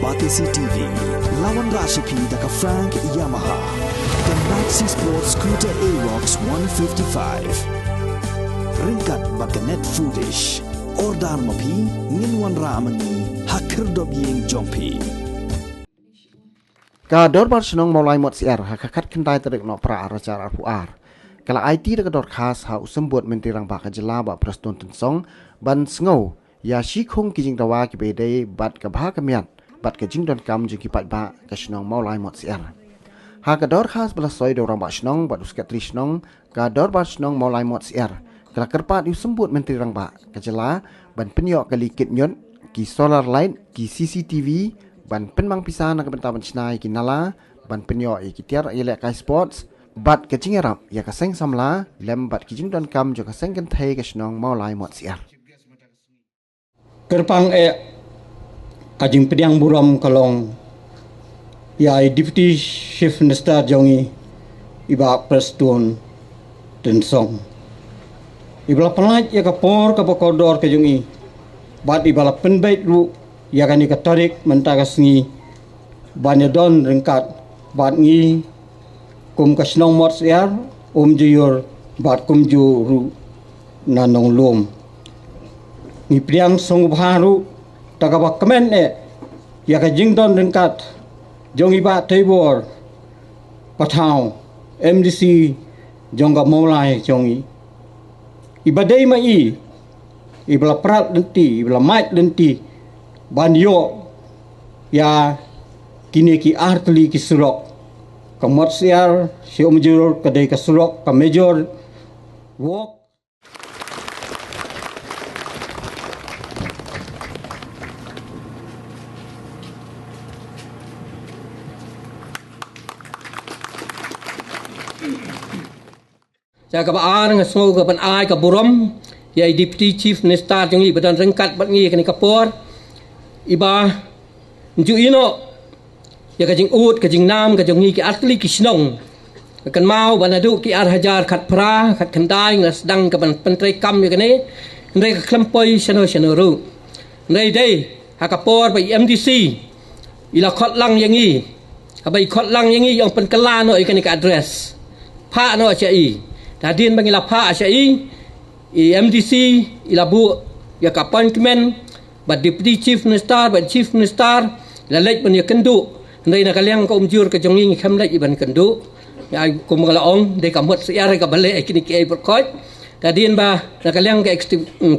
Batisi TV, lawan Rashipi daka Frank Yamaha, dan Maxi Sports Scooter Aerox 155. Ringkat baka net foodish, ordar mapi, nginwan ramani, hakir dobyeng jompi. Kador barsenong mulai mot siar hakakat kentai terik no pra arajar arpuar. Kala IT dekat khas ha usembut mentirang baka jela ba preston tensong ban sngau ya shikong kijing dawa ki bedai bat ka bha kamiat bat ka jing don kam jing ki pat ba ka snong mulai mot siar. Ha kador khas belasoi do orang ba snong bat uskat tri snong kador barsenong mulai mot siar. Kala kerpat usembut mentirang ba ka jela ban penyok kali kit nyon ki solar light ki CCTV ban penmang pisah nak bentar bencinai kinala ban penyo ikitiar ilek kai sports bat kecing arab ya kaseng samla lem bat kijing don kam jo kaseng kan thai ka snong maulai mot siar kerpang kajing pediang buram kalong ya deputy chief minister jongi iba preston dan song ibla pelaj ya kapor ka bakodor ka jongi bat ibala penbait lu ya kan ikatarik mentagas ngi banyadon ringkat bat ngi kum kasnong mot siar juyur bat kum juru nanong lom ngi priang song baru tagabak kemen ya ka jingdon ringkat jongi bat tebor patau MDC jongga mulai jongi ibadai mai ibla prat lenti ibla mait lenti banyo ya kini ki artli ki surok komersial si umjur kedai ke surok ke major work jaga baar ngasau ke ban ai ke buram ya deputy chief minister jongi badan rengkat bat ngi kini kapor iba nju ino ya kajing ut kajing nam kajing ngi ki asli ki snong kan mau banadu ki ar hajar khat pra khat khandai ngas dang ka ban pentrai kam ya kane ndai ka klempoi sano ru ndai dei hakapor bai MDC ila khot lang yangi bai khot lang yangi yang pen kala no ikani ka address pha no chai dadin bangila pha chai MDC ila bu ya ka appointment bat deputy chief minister bat chief minister la lek ban ya kendu ndai na kaliang ka umjur ka jongi kham lek iban kendu ya kum kala ong de ka mot sia ka bale kini ki berkot kadien ba na kaliang ka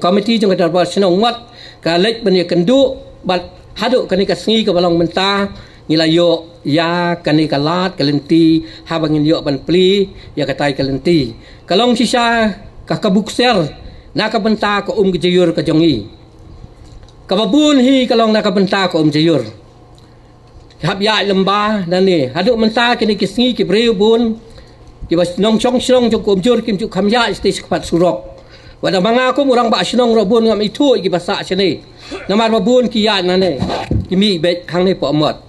committee jong ka dar sinong mat ka lek ban ya kendu bat hadu kani ka sngi ka balong menta nilayo ya kani ka lat kalenti habangin yo ban pli ya ka tai kalenti kalong sisa ka kabukser na ka benta ka gejur ka jongi kababun hi kalong nakabenta ko jayur hab ya lembah dan ni haduk menta kini kisngi ki breu bun ki bas nong chong chong jok umjur kim juk khamya stage kpat surok wada manga ko murang ba snong robun ngam itu ki basa chene namar babun ki ya nane ki mi be hang ne po mot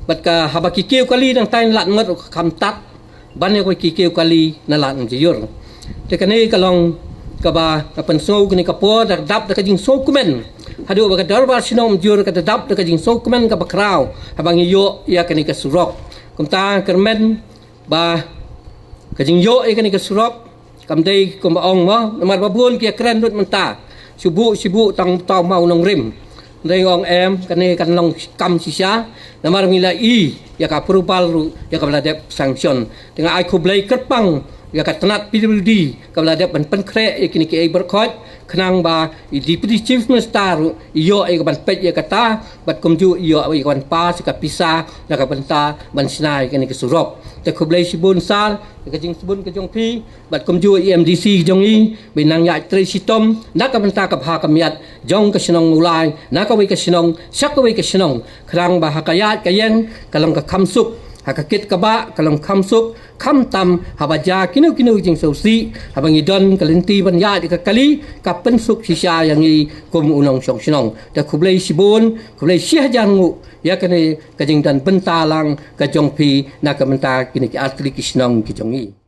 bat ka habaki kiu kali nang tain lat ngot kham tat ban ne ko ki kiu kali na lat jayur te kane kalong kaba apan so kini kapor dak dap dak jing so kumen hadu baka darbar sinom jur kata dap dak jing so kumen ka bakrau habang yo ya kani ka surok kumta kermen ba kajing yo kani ka surok kamdei kum ong mo namar babun kia kren rut menta sibu tang tau mau nong rim ndai ong em kani kan long kam sisa namar mila ya ka prupal ya ka bladep sanction dengan ai kublai kerpang ya katanat PWD kabla dia ban kre kini ki berkhot khnang ba deputy chief minister yo ban pet ya kata bat kumju yo ban pa ka pisa na ka banta ban sinai kini ki surop te khoblai sibun sal ka jing sibun ka jong pi bat kumju MDC jongi binang ya tri sitom na ka banta ka bha ka miat jong ka sinong mulai na ka wi ka sinong sak ka wi ka sinong khrang ba hakayat ka yen kalong ka khamsuk hakakit kaba kalong khamsuk kham tam habaja kinu jing sausi habang idon kalenti ban ya di kali kapen suk sisa yang i kum unong song sinong da kublai sibun kublai sia jangu ya kane kajing dan bentalang ka jongpi na ka menta kini ki atli ki sinong ki jongi